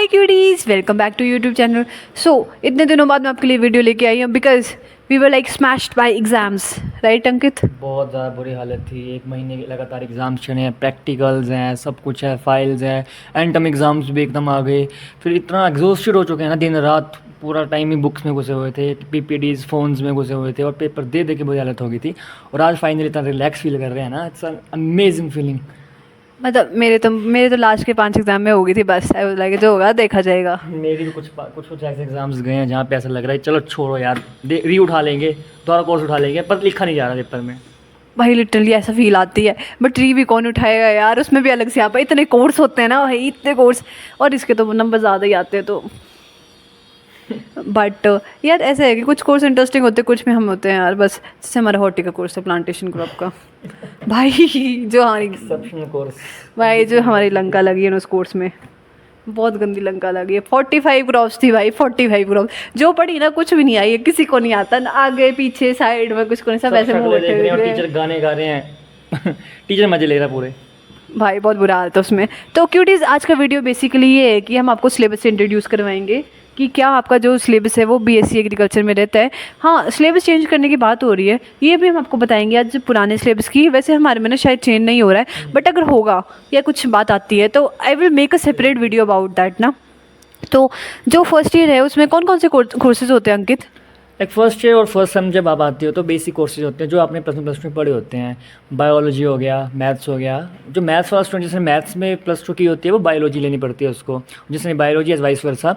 Hi cuties, welcome back to YouTube channel. इतने दिनों बाद मैं आपके लिए वीडियो लेके आई हूँ because we were like smashed by exams, right Ankit? बहुत ज़्यादा बुरी हालत थी। 1 महीने के लगातार एग्ज़ाम्स चले हैं, प्रैक्टिकल्स हैं, सब कुछ है, फाइल्स हैं, एंड टर्म एग्ज़ाम्स भी एकदम आ गए। फिर इतना एग्जॉस्टेड हो चुके हैं ना, दिन रात पूरा टाइम ही बुक्स में घुसे हुए थे, पीपीटीज फ़ोन्स में घुसे हुए थे और पेपर दे दे के बुरी हालत हो गई थी। और आज फाइनली इतना रिलैक्स फील कर रहे हैं ना, इट्स एन अमेजिंग फीलिंग। मतलब मेरे तो लास्ट के 5 एग्जाम में हो गई थी, बस आई वाज लाइक जो होगा देखा जाएगा। मेरी भी कुछ ऐसे एग्ज़ाम्स गए हैं जहाँ पे ऐसा लग रहा है चलो छोड़ो यार, री उठा लेंगे, दोबारा कोर्स उठा लेंगे, पर लिखा नहीं जा रहा पेपर में। भाई लिटरली ऐसा फील आती है, बट री भी कौन उठाएगा यार, उसमें भी अलग से यहाँ पर इतने कोर्स होते हैं ना भाई, इतने कोर्स, और इसके तो नंबर ज़्यादा ही आते हैं तो बट यार ऐसे है कि कुछ कोर्स इंटरेस्टिंग होते हैं, कुछ में हम होते हैं यार बस। जैसे हमारा हॉर्टी का कोर्स है, प्लांटेशन क्रॉप का, भाई जो हमारी एक्सेप्शनल कोर्स। भाई जो हमारी लंका लगी है ना उस कोर्स में, बहुत गंदी लंका लगी है। 45 क्रॉप्स थी भाई, 45 क्रॉप्स जो पढ़ी ना कुछ भी नहीं आई है, किसी को नहीं आता ना, आगे पीछे साइड में कुछ को नहीं, सब ऐसे मुंह उठे हुए और हैं। टीचर गाने गा रहे हैं टीचर मजे ले रहा है पूरे। भाई बहुत बुरा हाल था उसमें। तो क्यूटीज, आज का वीडियो बेसिकली ये है कि हम आपको सिलेबस से इंट्रोड्यूस करवाएंगे कि क्या आपका जो सिलेबस है वो बीएससी एग्रीकल्चर में रहता है। हाँ, सिलेबस चेंज करने की बात हो रही है, ये भी हम आपको बताएंगे आज पुराने सिलेबस की। वैसे हमारे में ना शायद चेंज नहीं हो रहा है, बट अगर होगा या कुछ बात आती है तो I will make a separate video about that ना। तो जो फर्स्ट ईयर है उसमें कौन कौन से कोर्सेज होते हैं अंकित? एक फर्स्ट ईयर और फर्स्ट सेम जब आप आती हो तो बेसिक कोर्सेज होते हैं जो आपने प्लस टू में पढ़े होते हैं। बायोलॉजी हो गया, मैथ्स हो गया। जो मैथ्स वाला स्टूडेंट जिसने मैथ्स में प्लस टू की होती है वो बायोलॉजी लेनी पड़ती है उसको, जिसने बायोलॉजी एज वाइस वर्सा।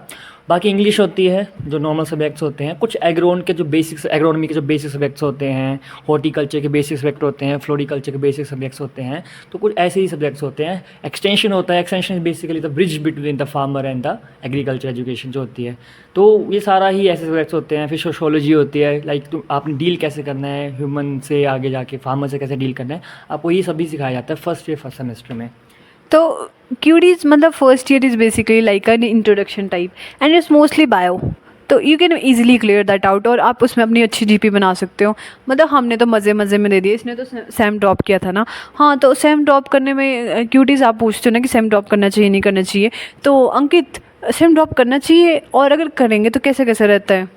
बाकी इंग्लिश होती है जो नॉर्मल सब्जेक्ट्स होते हैं, कुछ एग्रोन के जो बेसिक्स, एग्रोनॉमी के जो बेसिक सब्जेक्ट्स होते हैं, हॉर्टिकल्चर के बेसिक सब्जेक्ट होते हैं, फ्लोरिकल्चर के बेसिक सब्जेक्ट्स होते हैं। तो कुछ ऐसे ही सब्जेक्ट्स होते हैं। एक्सटेंशन होता है, extension is basically the bridge between the farmer and the agriculture education जो होती है। तो ये सारा ही ऐसे सब्जेक्ट्स होते हैं। फिर सोशोलॉजी होती है, लाइक तुम आपने डील कैसे करना है ह्यूमन से, आगे जाके फार्मर से कैसे डील करना है, आपको ये सभी सिखाया जाता है फर्स्ट ईयर फर्स्ट सेमेस्टर में। तो क्यूटीज मतलब first year is basically like an introduction type and it's mostly bio, तो you can easily clear that out और आप उसमें अपनी अच्छी जीपी बना सकते हो। मतलब हमने तो मज़े मज़े में दे दिए, इसने तो सेम ड्रॉप किया था ना। हाँ, तो सेम ड्रॉप करने में क्यूटीज आप पूछते हो ना कि सेम ड्रॉप करना चाहिए नहीं करना चाहिए, तो अंकित सेम ड्रॉप करना चाहिए, और अगर करेंगे तो कैसे कैसे रहता है?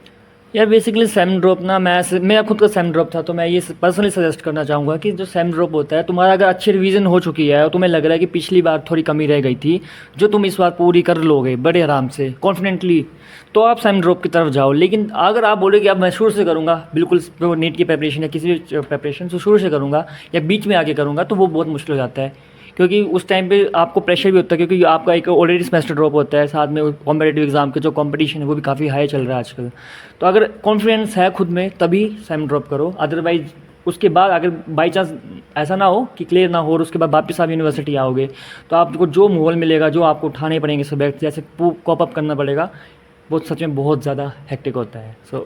यार बेसिकली सेम ड्रॉप ना, मेरा खुद का सेम ड्रॉप था, तो मैं ये पर्सनली सजेस्ट करना चाहूँगा कि जो सेम ड्रॉप होता है, तुम्हारा अगर अच्छी रिवीजन हो चुकी है और तुम्हें लग रहा है कि पिछली बार थोड़ी कमी रह गई थी जो तुम इस बार पूरी कर लोगे बड़े आराम से कॉन्फिडेंटली, तो आप सेम ड्रॉप की तरफ जाओ। लेकिन अगर आप बोलोगे अब मैं शुरू से करूँगा बिल्कुल नीट की प्रिपरेशन या किसी भी प्रिपरेशन से शुरू से करूँगा या बीच में आके करूँगा, तो वो बहुत मुश्किल हो जाता है, क्योंकि उस टाइम पे आपको प्रेशर भी होता है, क्योंकि आपका एक ऑलरेडी सेमेस्टर ड्रॉप होता है, साथ में कॉम्पिटेटिव एग्जाम के जो कंपटीशन है वो भी काफ़ी हाई चल रहा है आजकल। तो अगर कॉन्फिडेंस है खुद में तभी सेम ड्रॉप करो, अदरवाइज उसके बाद अगर बाई चांस ऐसा ना हो कि क्लियर ना हो और उसके बाद वापस आप यूनिवर्सिटी आओगे तो आपको जो माहौल मिलेगा, जो आपको उठाने पड़ेंगे सब्जेक्ट, जैसे कॉप अप करना पड़ेगा, वो सच में बहुत ज़्यादा हेक्टिक होता है। सो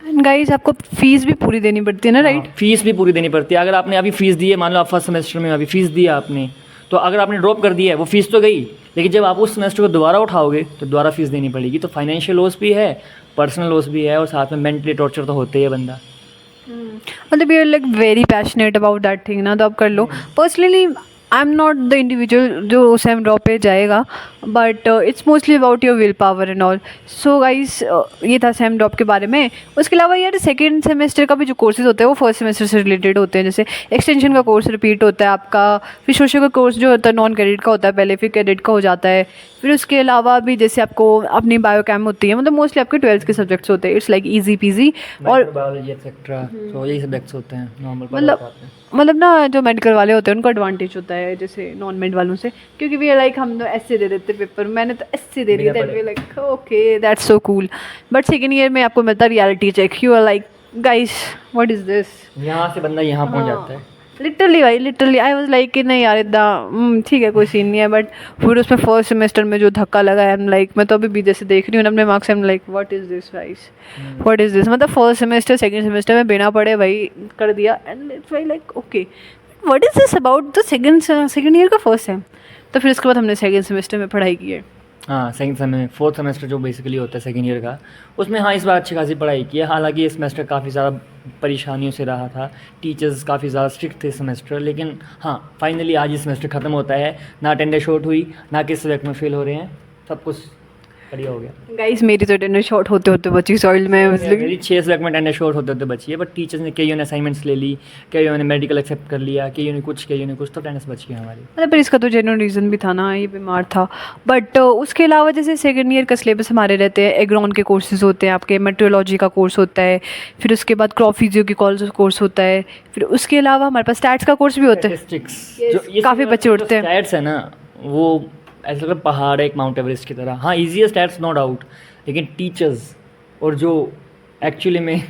एंड गाइस, आपको फीस भी पूरी देनी पड़ती है ना, राइट? फीस भी पूरी देनी पड़ती है। अगर आपने अभी फीस दी है, मान लो आप फर्स्ट सेमेस्टर में अभी फीस दी है आपने, तो अगर आपने ड्रॉप कर दिया है वो फीस तो गई, लेकिन जब आप उस सेमेस्टर को दोबारा उठाओगे तो दोबारा फीस देनी पड़ेगी। तो फाइनेंशियल लॉस भी है, पर्सनल लॉस भी है, और साथ में मेंटली टॉर्चर तो होते ही है बंदा। मतलब you like very passionate about that thing ना, तो आप कर लो। Personally I am not the individual जो सेम ड्रॉप पे जाएगा, but it's mostly about your will power and all. So guys, ये था सेम ड्रॉप के बारे में। उसके अलावा यार सेकेंड सेमेस्टर का भी जो कोर्सेज होते हैं वो फर्स्ट सेमेस्टर से रिलेटेड होते हैं। जैसे एक्सटेंशन का कोर्स रिपीट होता है आपका, फिर सोशल का कोर्स जो होता है नॉन क्रेडिट का होता है पहले, फिर क्रेडिट का हो जाता है। फिर उसके अलावा भी जैसे आपको अपनी बायो कैम होती है, मतलब मोस्टली आपके 12th के सब्जेक्ट्स होते हैं। इट्स लाइक ईजी पीजी, और बायोलॉजी एक्सेट्रा, तो यही सब्जेक्ट्स होते हैं नॉर्मल। मतलब ना जो मेडिकल वाले होते हैं उनको एडवांटेज होता है जैसे नॉन मेड वालों से, क्योंकि वी लाइक हम तो ऐसे दे देते पेपर, मैंने तो ऐसे दे दिया, that we like okay that's so cool. But second year में आपको मिलता है reality check, you are like guys what is this, यहाँ से बंदा यहाँ पहुँच जाता है। लिटरली भाई, लिटरली आई वाज लाइक कि नहीं यार इतना ठीक है कोई सीन नहीं है। बट फिर उसमें फर्स्ट सेमेस्टर में जो धक्का लगा है, लाइक मैं तो अभी भी जैसे देख रही हूँ अपने marks, am like what is this guys, what is this. मतलब फर्स्ट सेमेस्टर सेकंड सेमेस्टर में बिना पढ़े भाई कर दिया, and it's why like okay what is this about the second year का फर्स्ट सेम। तो फिर इसके बाद हमने सेकंड सेमेस्टर में पढ़ाई की है। हाँ, सेकंड सेम फोर्थ सेमेस्टर जो बेसिकली होता है सेकंड ईयर का, उसमें हाँ इस बार अच्छी खासी पढ़ाई की है। हालांकि ये सेमेस्टर काफ़ी ज़्यादा परेशानियों से रहा था, टीचर्स काफ़ी ज़्यादा स्ट्रिक्ट थे सेमेस्टर, लेकिन हाँ फाइनली आज ये सेमेस्टर ख़त्म होता है। ना अटेंडेंस शॉर्ट हुई, ना किस सब्जेक्ट में फेल हो रहे हैं, सब कुछ बढ़िया हो गया। गाइस मेरी तो अटेंडेंस शॉर्ट होते होते बची सॉइल में मेरी 6 सब्जेक्ट में अटेंडेंस शॉर्ट होते होते बची है, बट टीचर्स ने कईयों ने असाइनमेंट्स ले ली, कईयों ने मेडिकल एक्सेप्ट कर लिया, कईयों ने कुछ, तो अटेंडेंस बच गई हमारी। मतलब पर इसका तो जेन्युइन रीज़न भी था ना, ये बीमार था। बट उसके अलावा जैसे सेकेंड ईयर का सिलेबस हमारे रहते हैं, एग्रॉन के कोर्सेज होते हैं आपके, मेट्रोलॉजी का कोर्स होता है, फिर उसके बाद क्रॉप फिजियो की कोर्स होता है, फिर उसके अलावा हमारे पास स्टैट्स का कोर्स भी होता है। स्टैटिस्टिक्स जो ये काफ़ी बच्चे उठते हैं। स्टैट्स है ना, वो ऐसा लगता है पहाड़ है एक माउंट एवरेस्ट की तरह। हाँ ईजी है स्टैट्स, नो डाउट, लेकिन टीचर्स और जो एक्चुअली में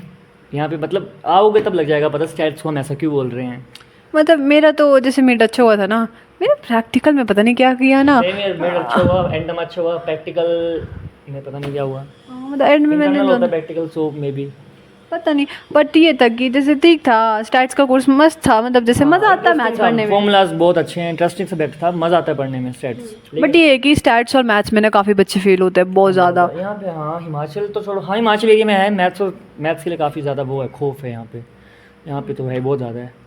यहाँ पे मतलब आओगे तब लग जाएगा पता स्टैट्स को हम ऐसा क्यों बोल रहे हैं। मतलब मेरा तो जैसे मिड अच्छा हुआ था ना, मेरा प्रैक्टिकल में पता नहीं क्या किया ना। मेरा अच्छा हुआ, एंड में अच्छा हुआ, प्रैक्टिकल में पता नहीं क्या हुआ। मतलब एंड में मैंने इंटरनल होता है प्रैक्टिकल, सो मे बी पता नहीं, बट ये था कि जैसे ठीक था, स्टैट्स का कोर्स मस्त था, मतलब जैसे मज़ा आता है मैथ्स पढ़ने में। फॉर्मूलाज बहुत अच्छे हैं, इंटरेस्टिंग सब्जेक्ट था, मज़ा आता है पढ़ने में स्टैट्स। बट ये है कि स्टैट्स और मैथ्स में ना काफ़ी बच्चे फेल होते हैं बहुत ज़्यादा। यहाँ पे हाँ हिमाचल तो छोड़ो, हाँ हिमाचल एरिया में है मैथ्स के लिए काफ़ी ज़्यादा वो है, खौफ है यहाँ पे तो है बहुत ज़्यादा है।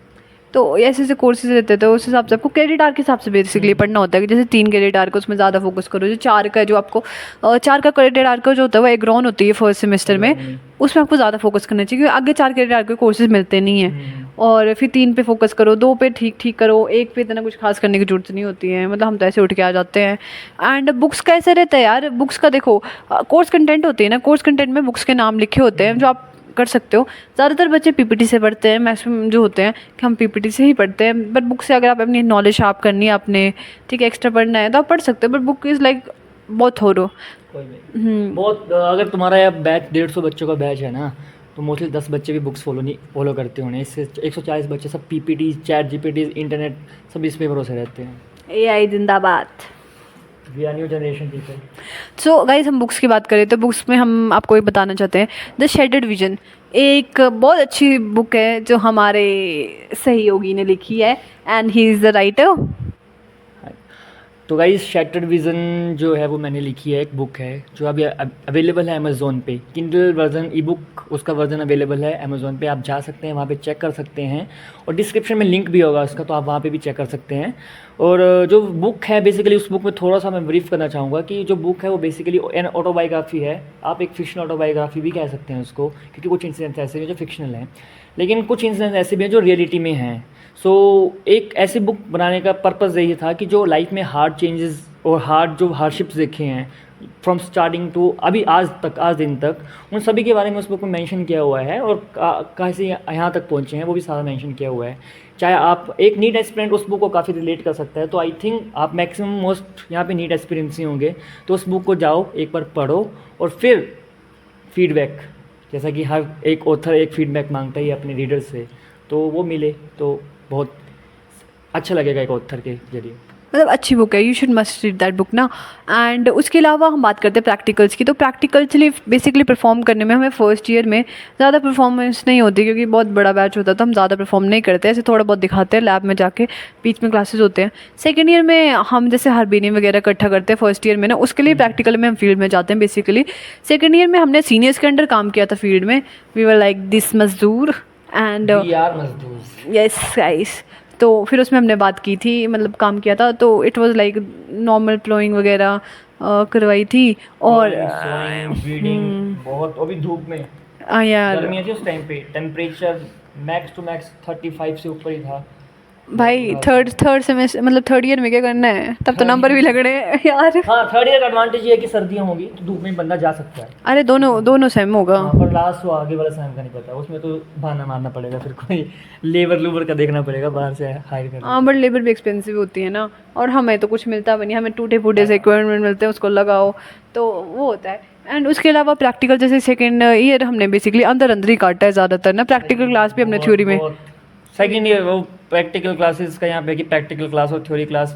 तो ऐसे ऐसे कोर्सेज रहते थे, तो उस हिसाब से आपको क्रेडिट आर के हिसाब से बेसिकली पढ़ना होता है कि जैसे 3 क्रेडिट आर का उसमें ज़्यादा फोकस करो। जो 4 का है, जो आपको 4 का क्रेडिट आर का जो होता है वो एग्रॉन होती है फर्स्ट सेमेस्टर में, उसमें आपको ज़्यादा फोकस करना चाहिए क्योंकि आगे 4 क्रेडिट आर के कोर्सेज मिलते नहीं हैं। और फिर 3 पे फोकस करो, 2 पे ठीक करो, 1 पे इतना कुछ खास करने की जरूरत नहीं होती है। मतलब हम तो ऐसे उठ के आ जाते हैं। एंड बुक्स का ऐसा रहता है यार, बुक्स का देखो कोर्स कंटेंट होती है ना, कोर्स कंटेंट में बुक्स के नाम लिखे होते हैं जो आप कर सकते हो। ज़्यादातर बच्चे पीपीटी से पढ़ते हैं, मैक्सिमम जो होते हैं कि हम पीपीटी से ही पढ़ते हैं। बट बुक से अगर आप अपनी नॉलेज शार्प करनी है आपने, ठीक है, एक्स्ट्रा पढ़ना है तो आप पढ़ सकते हो। बट बुक इज़ लाइक बहुत थोरो। कोई नहीं बहुत, अगर तुम्हारा यह बैच 150 बच्चों का बैच है ना, तो मोस्टली 10 बच्चे भी बुक्स फॉलो करते होंगे। इससे 140 बच्चे सब पीपीटी, चैट जीपीटी, इंटरनेट सब इस पे भरोसे रहते हैं। AI जिंदाबाद। We are new generation people. So guys हम बुक्स की बात करें तो बुक्स में हम आपको ये बताना चाहते हैं, द शेडेड विजन एक बहुत अच्छी बुक है जो हमारे सहयोगी ने लिखी है, and he is the writer. तो गाइस शैटर्ड विज़न जो है वो मैंने लिखी है, एक बुक है जो अभी अवेलेबल है अमेज़ोन पे, किंडल वर्जन, ई बुक उसका वर्जन अवेलेबल है अमेज़ोन पे। आप जा सकते हैं वहाँ पे चेक कर सकते हैं, और डिस्क्रिप्शन में लिंक भी होगा उसका, तो आप वहाँ पे भी चेक कर सकते हैं। और जो बुक है बेसिकली, उस बुक में थोड़ा सा मैं ब्रीफ करना चाहूँगा कि जो बुक है वो बेसिकली एन ऑटोबायोग्राफी है। आप एक फिक्शनल ऑटोबायोग्राफी भी कह सकते हैं उसको, क्योंकि कुछ इंसिडेंट्स ऐसे हैं जो फिक्शनल हैं, लेकिन कुछ इंसिडेंट्स ऐसे भी हैं जो रियलिटी में हैं। सो एक ऐसी बुक बनाने का पर्पज़ यही था कि जो लाइफ में हार्ड चेंजेस और जो हार्डशिप्स देखे हैं फ्रॉम स्टार्टिंग टू अभी आज दिन तक, उन सभी के बारे में उस बुक में मेंशन किया हुआ है, और कैसे यहाँ तक पहुँचे हैं वो भी सारा मेंशन किया हुआ है। चाहे आप एक नीट एस्पिरेंट उस बुक को काफ़ी रिलेट कर सकता है, तो आई थिंक आप मैक्सिमम मोस्ट यहाँ पे नीट एस्पिरेंट्स ही होंगे, तो उस बुक को जाओ एक बार पढ़ो, और फिर फीडबैक, जैसा कि हर एक ऑथर एक फीडबैक मांगता है अपने रीडर से, तो वो मिले तो बहुत अच्छा लगेगा एक ऑथर के जरिए। मतलब अच्छी बुक है, you should must read that book ना। एंड उसके अलावा हम बात करते हैं प्रैक्टिकल्स की, तो प्रैक्टिकल्सली बेसिकली परफॉर्म करने में हमें फर्स्ट ईयर में ज़्यादा परफॉर्मेंस नहीं होती क्योंकि बहुत बड़ा बैच होता है, तो हम ज़्यादा परफॉर्म नहीं करते, ऐसे थोड़ा बहुत दिखाते हैं लैब में जाके, बीच में क्लासेस होते हैं। सेकेंड ईयर में हम जैसे हार्बेनियम वगैरह इकट्ठा करते हैं फर्स्ट ईयर में ना, उसके लिए प्रैक्टिकल में हम फील्ड में जाते हैं बेसिकली। सेकेंड ईयर में हमने सीनियर्स के अंडर काम किया था फील्ड में, वी वर लाइक दिस मजदूर एंड यस गाइस। तो फिर उसमें हमने बात की थी, मतलब काम किया था, तो it was like normal ploughing वगैरह करवाई थी। और बहुत अभी धूप में यार गर्मी थी उस टाइम पे, टेम्परेचर मैक्स टू मैक्स 35 से ऊपर ही था भाई। थर्ड सेमेस्टर मतलब थर्ड ईयर में क्या करना है, तब तो नंबर भी लग रहे हैं यार। हाँ थर्ड ईयर का एडवांटेज ये है कि सर्दियाँ होगी तो धूप में बंदा जा सकता है। अरे दोनों सेम होगा। हाँ, पर लास्ट वो आगे वाला सेम का नहीं पता, उसमें तो बहाना मारना पड़ेगा, फिर कोई लेबर का देखना पड़ेगा बाहर से हायर करना। हाँ बट लेबर भी एक्सपेंसिव होती है ना, और हमें तो कुछ मिलता भी नहीं, हमें टूटे फूटे से इक्विपमेंट मिलते हैं, उसको लगाओ तो वो होता है। एंड उसके अलावा प्रैक्टिकल जैसे सेकेंड ईयर हमने बेसिकली अंदर ही काटा है ज़्यादातर ना, प्रैक्टिकल क्लास भी हमने थ्योरी में। सेकेंड ईयर वो प्रैक्टिकल क्लासेस का यहाँ पे कि प्रैक्टिकल क्लास और थ्योरी क्लास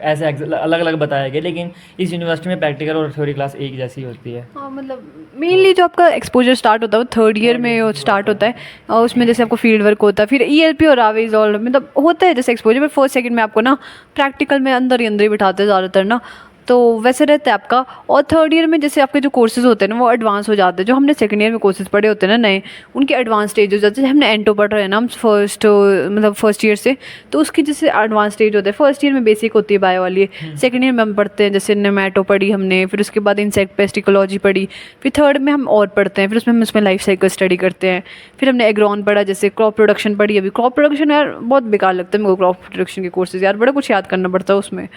ऐसे अलग अलग बताया गया, लेकिन इस यूनिवर्सिटी में प्रैक्टिकल और थ्योरी क्लास एक जैसी होती है। हाँ मतलब मेनली जो आपका एक्सपोजर स्टार्ट होता है वो थर्ड ईयर में स्टार्ट होता है, और उसमें जैसे आपको फील्ड वर्क होता है, फिर ELP और आवेज और मतलब होता है जैसे एक्सपोजर, पर फर्स्ट सेकंड में आपको ना प्रैक्टिकल में अंदर ही बिठाते हैं ज़्यादातर ना। तो वैसे रहता है आपका। और थर्ड ईयर में जैसे आपके जो कोर्सेज़ होते हैं ना वो एडवांस हो जाते हैं, जो हमने सेकंड ईयर में कोर्सेज़ पढ़े होते हैं ना नए, उनके एडवांस स्टेज हो जाते हैं। जैसे हमने एंटो पढ़ रहे हैं ना हम फर्स्ट ईयर से, तो उसकी जैसे एडवांस स्टेज होता है। फर्स्ट ईयर में बेसिक होती है बायो वाली, सेकंड ईयर में हम पढ़ते हैं जैसे नेमेटो पढ़ी हमने, फिर उसके बाद इंसेक्ट पेस्ट इकोलॉजी पढ़ी, फिर थर्ड में हम और पढ़ते हैं, फिर उसमें हम उसमें लाइफ साइकिल स्टडी करते हैं। फिर हमने एग्रॉन पढ़ा, जैसे क्रॉप प्रोडक्शन पढ़ी। अभी क्रॉप प्रोडक्शन यार बहुत बेकार लगता है मेरे को, क्रॉप प्रोडक्शन के कोर्सेज यार बड़ा कुछ याद करना पड़ता है उसमें।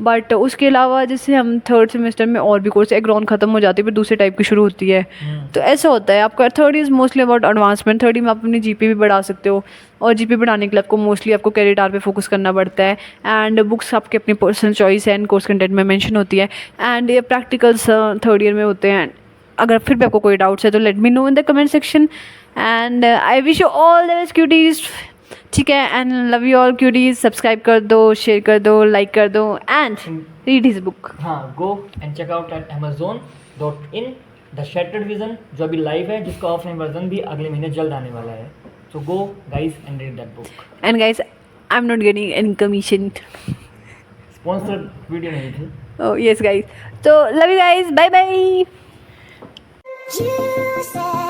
बट उसके अलावा जैसे हम थर्ड सेमेस्टर में और भी कोर्स, एग्रॉन खत्म हो जाती है फिर दूसरे टाइप की शुरू होती है। तो ऐसा होता है आपका। Third is mostly about advancement. Third में आप अपनी जीपी भी बढ़ा सकते हो, और जीपी बढ़ाने के लिए आपको मोस्टली आपको कैरियर आर पे फोकस करना पड़ता है। एंड बुक्स आपकी अपनी पर्सनल चॉइस है एंड कोर्स कंटेंट में मेंशन होती है। एंड ये प्रैक्टिकल्स थर्ड ईयर में होते हैं। अगर फिर भी आपको कोई डाउट्स है तो let me know in the comment section. And I wish you all the best cuties, ठीक है। And love you all cuties. Subscribe कर दो, शेयर कर दो, लाइक कर दो एंड रीड हिज बुक। हाँ, go and check out at amazon.in the shattered vision, जो अभी लाइव है, जिसका ऑफलाइन वर्जन भी अगले महीने जल्द आने वाला है। So go guys and read that book. And guys I am not getting any commission. Sponsored video नहीं थी। Oh yes guys, so love you guys, bye bye. You said